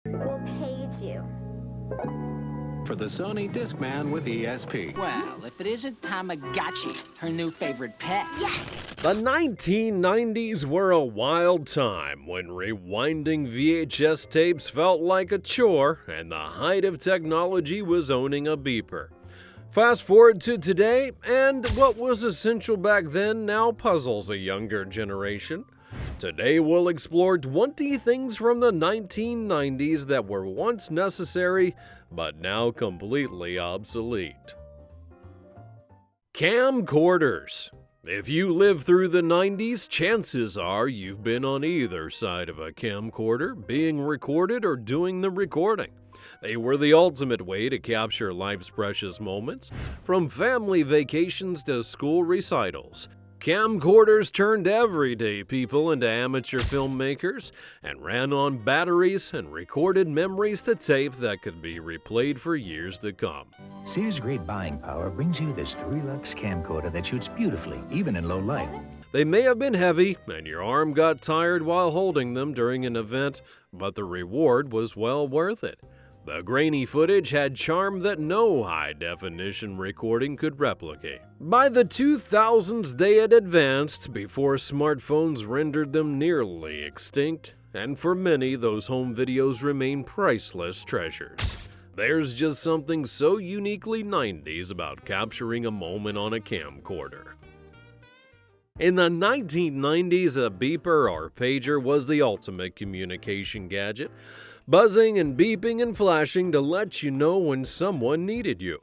We'll page you. For the Sony Discman with ESP. Well, if it isn't Tamagachi, her new favorite pet. Yes! The 1990s were a wild time when rewinding VHS tapes felt like a chore and the height of technology was owning a beeper. Fast forward to today, and what was essential back then now puzzles a younger generation. Today we'll explore 20 things from the 1990s that were once necessary but now completely obsolete. Camcorders. If you lived through the 90s, chances are you've been on either side of a camcorder, being recorded or doing the recording. They were the ultimate way to capture life's precious moments, from family vacations to school recitals. Camcorders turned everyday people into amateur filmmakers and ran on batteries and recorded memories to tape that could be replayed for years to come. Sears' great buying power brings you this Relics camcorder that shoots beautifully, even in low light. They may have been heavy, and your arm got tired while holding them during an event, but the reward was well worth it. The grainy footage had charm that no high-definition recording could replicate. By the 2000s, they had advanced before smartphones rendered them nearly extinct, and for many, those home videos remain priceless treasures. There's just something so uniquely 90s about capturing a moment on a camcorder. In the 1990s, a beeper or pager was the ultimate communication gadget, buzzing and beeping and flashing to let you know when someone needed you.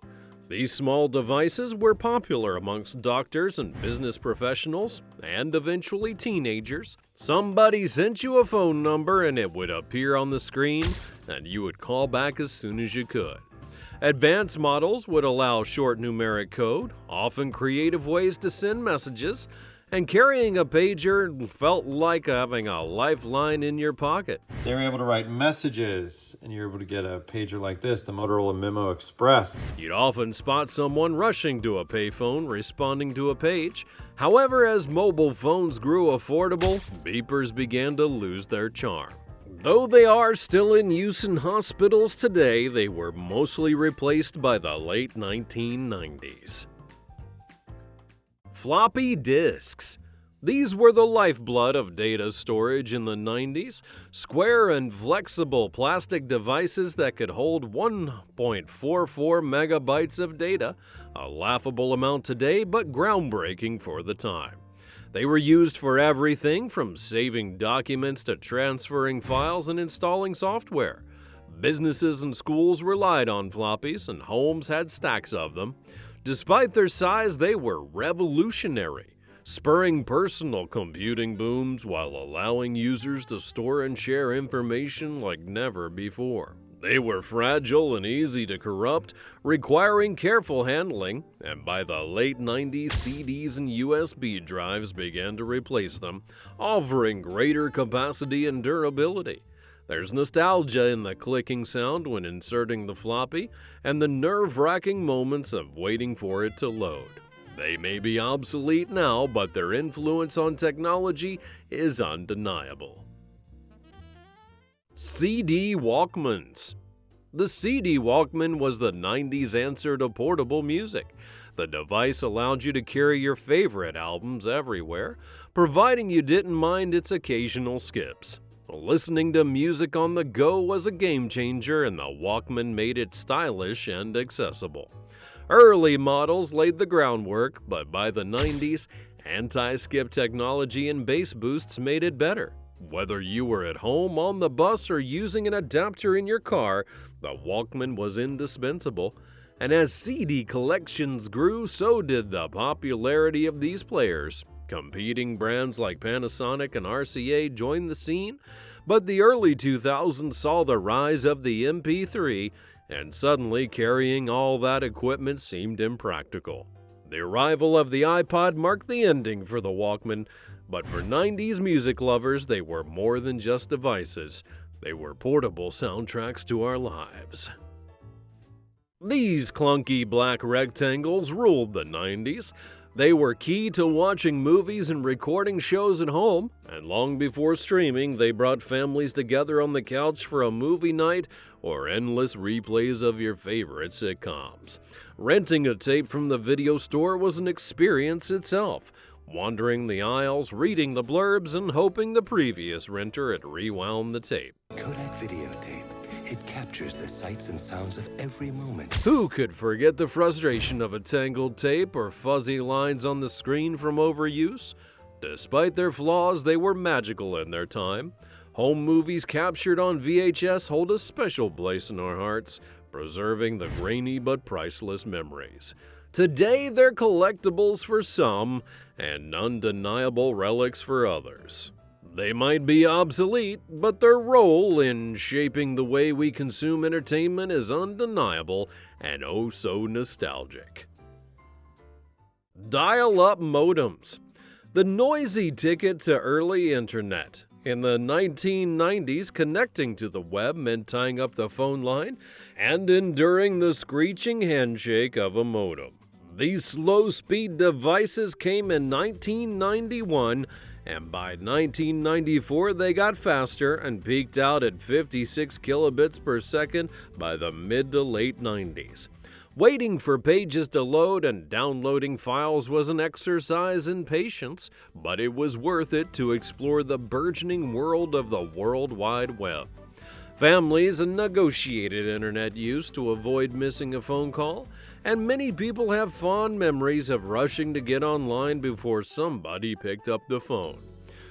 These small devices were popular amongst doctors and business professionals, and eventually teenagers. Somebody sent you a phone number and it would appear on the screen, and you would call back as soon as you could. Advanced models would allow short numeric code, often creative ways to send messages, and carrying a pager felt like having a lifeline in your pocket. They were able to write messages, and you're able to get a pager like this, the Motorola Memo Express. You'd often spot someone rushing to a payphone, responding to a page. However, as mobile phones grew affordable, beepers began to lose their charm. Though they are still in use in hospitals today, they were mostly replaced by the late 1990s. Floppy disks. These were the lifeblood of data storage in the 90s, square and flexible plastic devices that could hold 1.44 megabytes of data, a laughable amount today but groundbreaking for the time. They were used for everything from saving documents to transferring files and installing software. Businesses and schools relied on floppies, and homes had stacks of them. Despite their size, they were revolutionary, spurring personal computing booms while allowing users to store and share information like never before. They were fragile and easy to corrupt, requiring careful handling, and by the late 90s, CDs and USB drives began to replace them, offering greater capacity and durability. There's nostalgia in the clicking sound when inserting the floppy, and the nerve-wracking moments of waiting for it to load. They may be obsolete now, but their influence on technology is undeniable. CD Walkmans. The CD Walkman was the 90s answer to portable music. The device allowed you to carry your favorite albums everywhere, providing you didn't mind its occasional skips. Listening to music on the go was a game changer, and the Walkman made it stylish and accessible. Early models laid the groundwork, but by the 90s, anti-skip technology and bass boosts made it better. Whether you were at home, on the bus, or using an adapter in your car, the Walkman was indispensable. And as CD collections grew, so did the popularity of these players. Competing brands like Panasonic and RCA joined the scene, but the early 2000s saw the rise of the MP3, and suddenly carrying all that equipment seemed impractical. The arrival of the iPod marked the ending for the Walkman, but for 90s music lovers, they were more than just devices. They were portable soundtracks to our lives. These clunky black rectangles ruled the 90s. They were key to watching movies and recording shows at home, and long before streaming, they brought families together on the couch for a movie night or endless replays of your favorite sitcoms. Renting a tape from the video store was an experience itself, wandering the aisles, reading the blurbs, and hoping the previous renter had rewound the tape. Kodak videotape. It captures the sights and sounds of every moment. Who could forget the frustration of a tangled tape or fuzzy lines on the screen from overuse? Despite their flaws, they were magical in their time. Home movies captured on VHS hold a special place in our hearts, preserving the grainy but priceless memories. Today, they're collectibles for some and undeniable relics for others. They might be obsolete, but their role in shaping the way we consume entertainment is undeniable and oh so nostalgic. Dial-up modems. The noisy ticket to early internet. In the 1990s, connecting to the web meant tying up the phone line and enduring the screeching handshake of a modem. These slow-speed devices came in 1991, and by 1994 they got faster and peaked out at 56 kilobits per second by the mid to late 90s. Waiting for pages to load and downloading files was an exercise in patience, but it was worth it to explore the burgeoning world of the World Wide Web. Families negotiated internet use to avoid missing a phone call, and many people have fond memories of rushing to get online before somebody picked up the phone.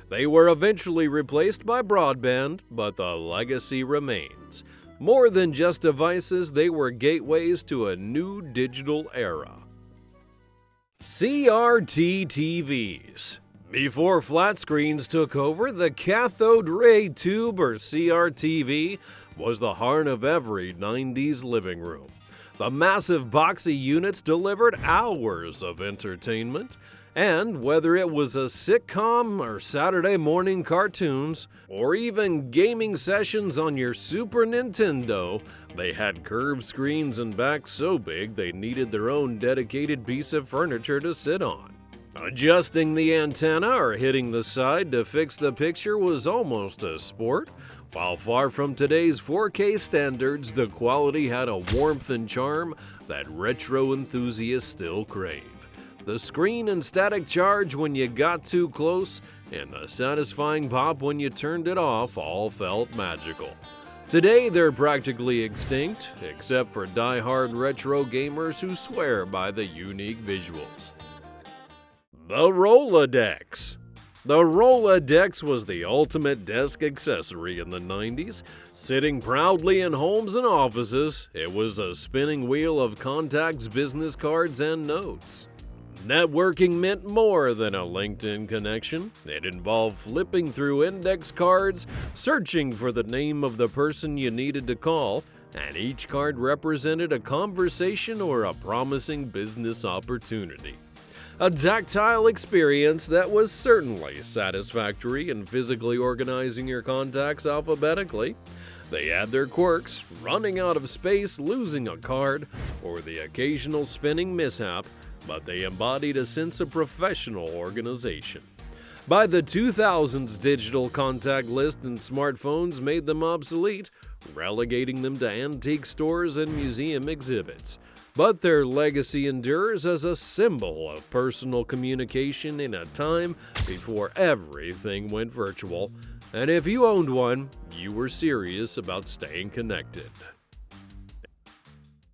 They were eventually replaced by broadband, but the legacy remains. More than just devices, they were gateways to a new digital era. CRT TVs. Before flat screens took over, the cathode ray tube, or CRTV, was the heart of every 90s living room. The massive boxy units delivered hours of entertainment, and whether it was a sitcom or Saturday morning cartoons, or even gaming sessions on your Super Nintendo, they had curved screens and backs so big they needed their own dedicated piece of furniture to sit on. Adjusting the antenna or hitting the side to fix the picture was almost a sport. While far from today's 4K standards, the quality had a warmth and charm that retro enthusiasts still crave. The screen and static charge when you got too close, and the satisfying pop when you turned it off all felt magical. Today, they're practically extinct, except for die-hard retro gamers who swear by the unique visuals. The Rolodex. The Rolodex was the ultimate desk accessory in the 90s. Sitting proudly in homes and offices, it was a spinning wheel of contacts, business cards, and notes. Networking meant more than a LinkedIn connection. It involved flipping through index cards, searching for the name of the person you needed to call, and each card represented a conversation or a promising business opportunity. A tactile experience that was certainly satisfactory in physically organizing your contacts alphabetically. They had their quirks, running out of space, losing a card, or the occasional spinning mishap, but they embodied a sense of professional organization. By the 2000s, digital contact lists and smartphones made them obsolete, relegating them to antique stores and museum exhibits. But their legacy endures as a symbol of personal communication in a time before everything went virtual. And if you owned one, you were serious about staying connected.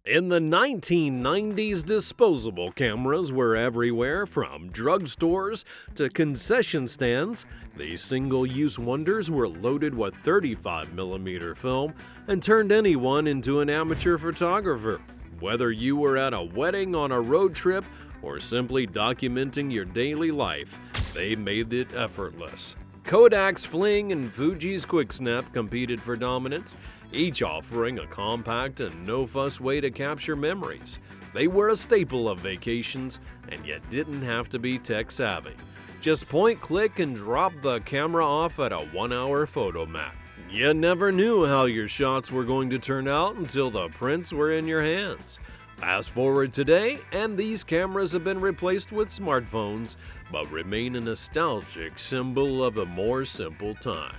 In the 1990s, disposable cameras were everywhere, from drugstores to concession stands. These single-use wonders were loaded with 35mm film and turned anyone into an amateur photographer. Whether you were at a wedding, on a road trip, or simply documenting your daily life, they made it effortless. Kodak's Fling and Fuji's QuickSnap competed for dominance, each offering a compact and no-fuss way to capture memories. They were a staple of vacations, and yet didn't have to be tech-savvy. Just point, click, and drop the camera off at a 1-hour photo map. You never knew how your shots were going to turn out until the prints were in your hands. Fast forward today, and these cameras have been replaced with smartphones, but remain a nostalgic symbol of a more simple time.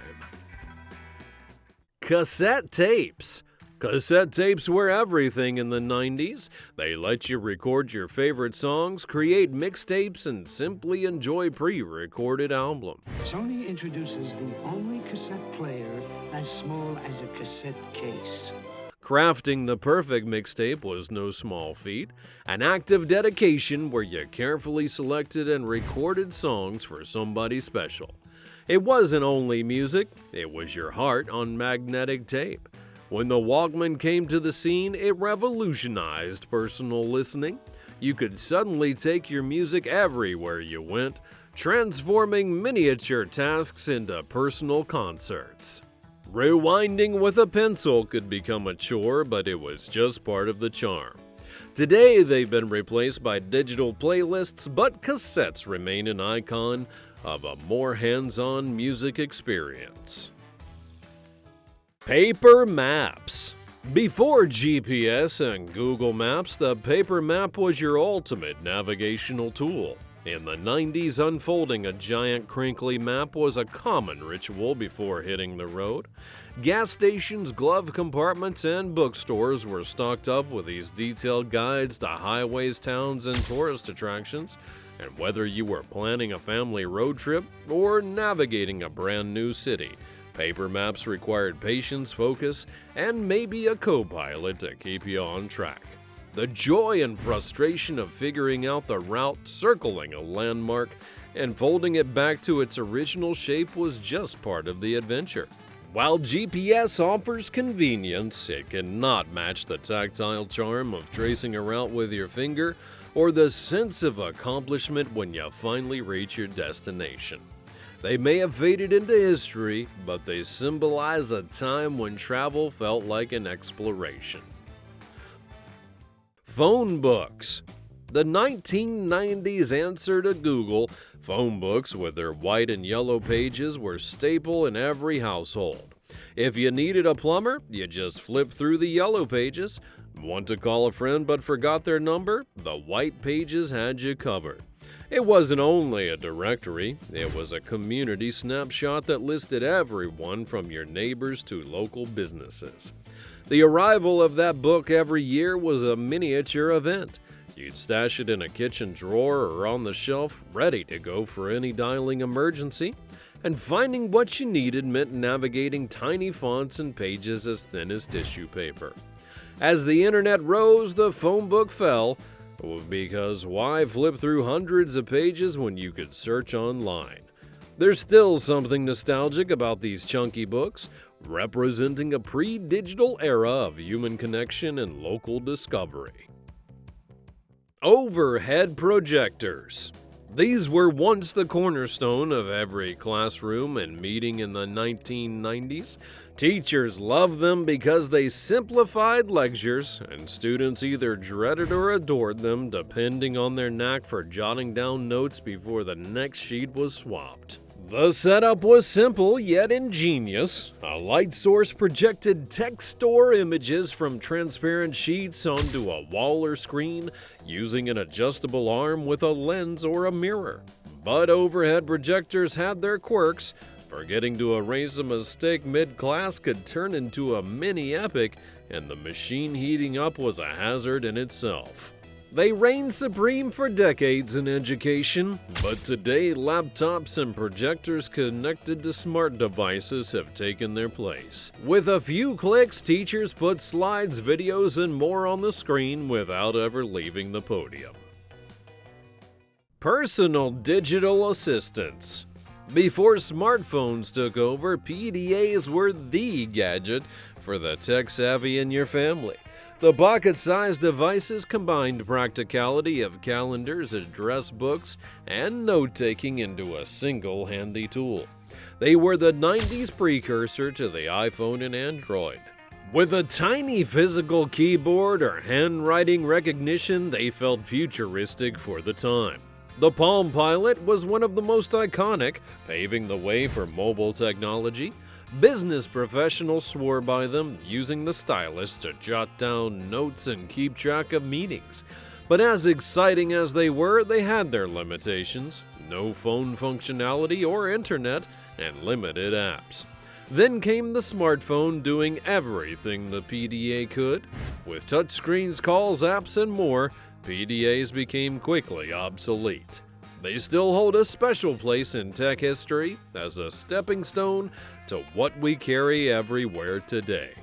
Cassette tapes. Cassette tapes were everything in the 90s. They let you record your favorite songs, create mixtapes, and simply enjoy pre-recorded albums. Sony introduces the only cassette player as small as a cassette case. Crafting the perfect mixtape was no small feat, an act of dedication where you carefully selected and recorded songs for somebody special. It wasn't only music, it was your heart on magnetic tape. When the Walkman came to the scene, it revolutionized personal listening. You could suddenly take your music everywhere you went, transforming miniature tasks into personal concerts. Rewinding with a pencil could become a chore, but it was just part of the charm. Today, they've been replaced by digital playlists, but cassettes remain an icon of a more hands-on music experience. Paper maps. Before GPS and Google Maps, the paper map was your ultimate navigational tool. In the 90s, unfolding a giant crinkly map was a common ritual before hitting the road. Gas stations, glove compartments, and bookstores were stocked up with these detailed guides to highways, towns, and tourist attractions. And whether you were planning a family road trip or navigating a brand new city, paper maps required patience, focus, and maybe a co-pilot to keep you on track. The joy and frustration of figuring out the route, circling a landmark, and folding it back to its original shape was just part of the adventure. While GPS offers convenience, it cannot match the tactile charm of tracing a route with your finger or the sense of accomplishment when you finally reach your destination. They may have faded into history, but they symbolize a time when travel felt like an exploration. Phone books. The 1990s answer to Google, phone books with their white and yellow pages were staple in every household. If you needed a plumber, you just flipped through the yellow pages. Want to call a friend but forgot their number? The white pages had you covered. It wasn't only a directory, it was a community snapshot that listed everyone from your neighbors to local businesses. The arrival of that book every year was a miniature event. You'd stash it in a kitchen drawer or on the shelf, ready to go for any dialing emergency. And finding what you needed meant navigating tiny fonts and pages as thin as tissue paper. As the internet rose, the phone book fell, because why flip through hundreds of pages when you could search online? There's still something nostalgic about these chunky books, representing a pre-digital era of human connection and local discovery. Overhead projectors. These were once the cornerstone of every classroom and meeting in the 1990s. Teachers loved them because they simplified lectures, and students either dreaded or adored them depending on their knack for jotting down notes before the next sheet was swapped. The setup was simple yet ingenious. A light source projected text store images from transparent sheets onto a wall or screen using an adjustable arm with a lens or a mirror. But overhead projectors had their quirks. Forgetting to erase a mistake mid-class could turn into a mini-epic, and the machine heating up was a hazard in itself. They reigned supreme for decades in education, but today laptops and projectors connected to smart devices have taken their place. With a few clicks, teachers put slides, videos, and more on the screen without ever leaving the podium. Personal digital assistants. Before smartphones took over, PDAs were the gadget for the tech-savvy in your family. The pocket-sized devices combined practicality of calendars, address books, and note-taking into a single handy tool. They were the 90s precursor to the iPhone and Android. With a tiny physical keyboard or handwriting recognition, they felt futuristic for the time. The Palm Pilot was one of the most iconic, paving the way for mobile technology. Business professionals swore by them, using the stylus to jot down notes and keep track of meetings. But as exciting as they were, they had their limitations: no phone functionality or internet, and limited apps. Then came the smartphone, doing everything the PDA could. With touchscreens, calls, apps, and more, PDAs became quickly obsolete. They still hold a special place in tech history as a stepping stone to what we carry everywhere today.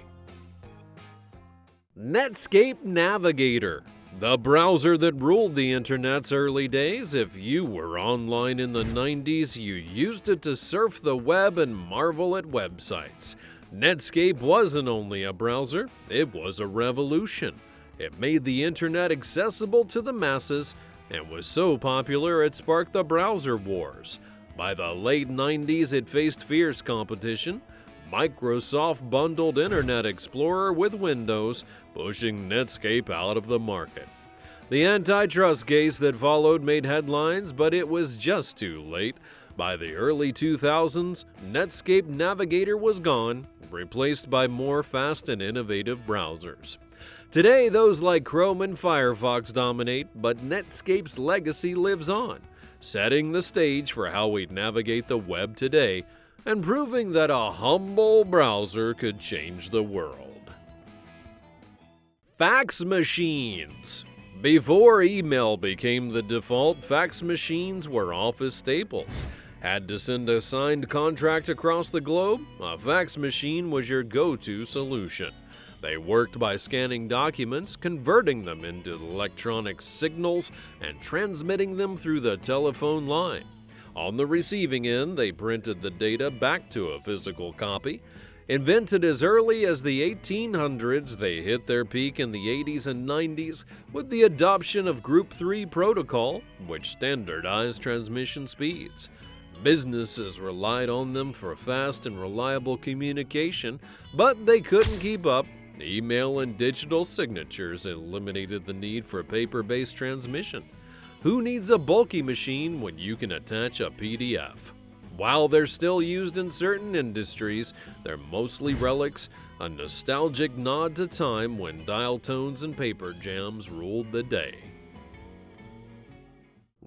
Netscape Navigator. The browser that ruled the internet's early days. If you were online in the 90s, you used it to surf the web and marvel at websites. Netscape wasn't only a browser, it was a revolution. It made the internet accessible to the masses and was so popular it sparked the browser wars. By the late 90s, it faced fierce competition. Microsoft bundled Internet Explorer with Windows, pushing Netscape out of the market. The antitrust case that followed made headlines, but it was just too late. By the early 2000s, Netscape Navigator was gone, replaced by more fast and innovative browsers. Today, those like Chrome and Firefox dominate, but Netscape's legacy lives on, setting the stage for how we navigate the web today and proving that a humble browser could change the world. Fax Machines. Before email became the default, fax machines were office staples. Had to send a signed contract across the globe? A fax machine was your go-to solution. They worked by scanning documents, converting them into electronic signals, and transmitting them through the telephone line. On the receiving end, they printed the data back to a physical copy. Invented as early as the 1800s, they hit their peak in the 80s and 90s with the adoption of Group 3 protocol, which standardized transmission speeds. Businesses relied on them for fast and reliable communication, but they couldn't keep up. Email and digital signatures eliminated the need for paper-based transmission. Who needs a bulky machine when you can attach a PDF? While they're still used in certain industries, they're mostly relics, a nostalgic nod to time when dial tones and paper jams ruled the day.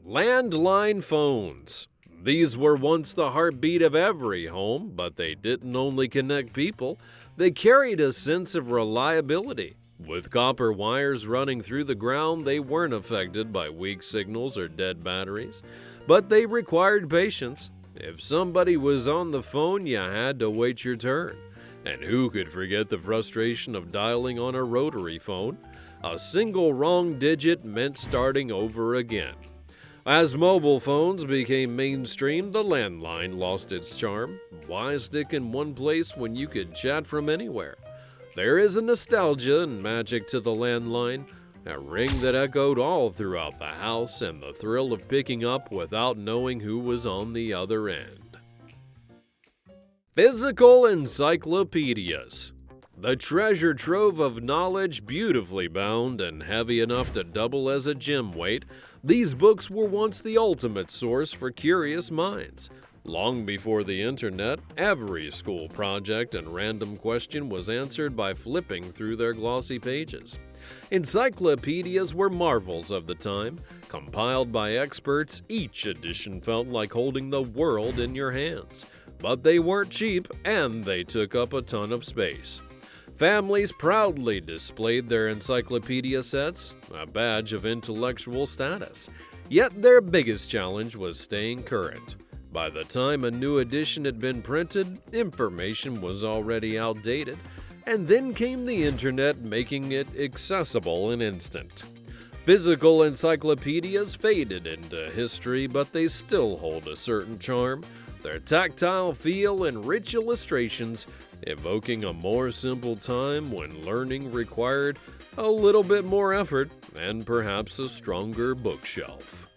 Landline phones. These were once the heartbeat of every home, but they didn't only connect people, they carried a sense of reliability. With copper wires running through the ground, they weren't affected by weak signals or dead batteries, but they required patience. If somebody was on the phone, you had to wait your turn. And who could forget the frustration of dialing on a rotary phone? A single wrong digit meant starting over again. As mobile phones became mainstream, the landline lost its charm. Why stick in one place when you could chat from anywhere? There is a nostalgia and magic to the landline, a ring that echoed all throughout the house, and the thrill of picking up without knowing who was on the other end. Physical encyclopedias. The treasure trove of knowledge, beautifully bound and heavy enough to double as a gym weight, these books were once the ultimate source for curious minds. Long before the internet, every school project and random question was answered by flipping through their glossy pages. Encyclopedias were marvels of the time. Compiled by experts, each edition felt like holding the world in your hands. But they weren't cheap, and they took up a ton of space. Families proudly displayed their encyclopedia sets, a badge of intellectual status. Yet their biggest challenge was staying current. By the time a new edition had been printed, information was already outdated, and then came the internet, making it accessible in an instant. Physical encyclopedias faded into history, but they still hold a certain charm. Their tactile feel and rich illustrations evoking a more simple time when learning required a little bit more effort and perhaps a stronger bookshelf.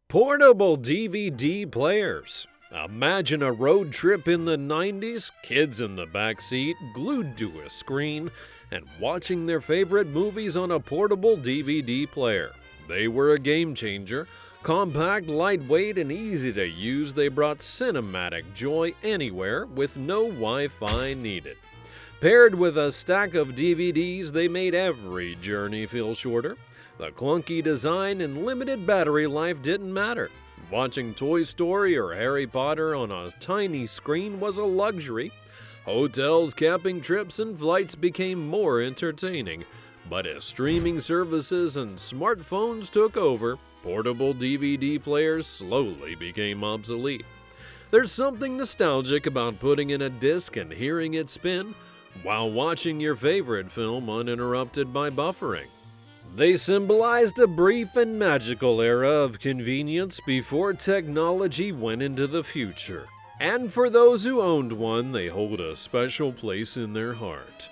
Portable DVD players. Imagine a road trip in the 90s, kids in the back seat, glued to a screen, and watching their favorite movies on a portable DVD player. They were a game changer. Compact, lightweight, and easy to use, they brought cinematic joy anywhere with no Wi-Fi needed. Paired with a stack of DVDs, they made every journey feel shorter. The clunky design and limited battery life didn't matter. Watching Toy Story or Harry Potter on a tiny screen was a luxury. Hotels, camping trips, and flights became more entertaining. But as streaming services and smartphones took over, portable DVD players slowly became obsolete. There's something nostalgic about putting in a disc and hearing it spin while watching your favorite film uninterrupted by buffering. They symbolized a brief and magical era of convenience before technology went into the future. And for those who owned one, they hold a special place in their heart.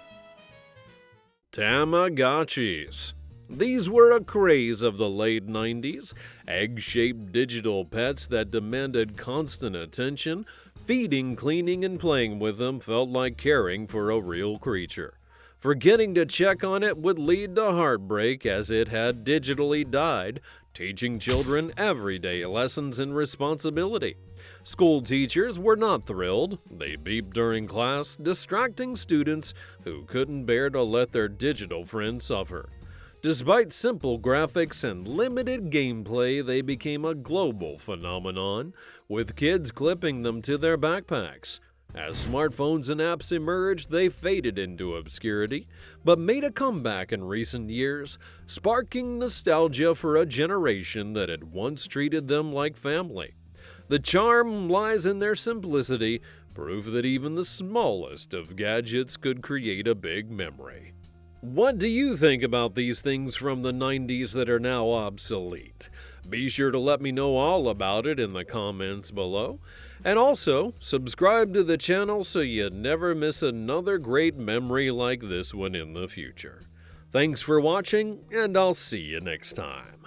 Tamagachis. These were a craze of the late 90s, egg-shaped digital pets that demanded constant attention. Feeding, cleaning, and playing with them felt like caring for a real creature. Forgetting to check on it would lead to heartbreak, as it had digitally died, teaching children everyday lessons and responsibility. School teachers were not thrilled. They beeped during class, distracting students who couldn't bear to let their digital friends suffer. Despite simple graphics and limited gameplay, they became a global phenomenon, with kids clipping them to their backpacks. As smartphones and apps emerged, they faded into obscurity, but made a comeback in recent years, sparking nostalgia for a generation that had once treated them like family. The charm lies in their simplicity, proof that even the smallest of gadgets could create a big memory. What do you think about these things from the 90s that are now obsolete? Be sure to let me know all about it in the comments below. And also, subscribe to the channel so you never miss another great memory like this one in the future. Thanks for watching, and I'll see you next time.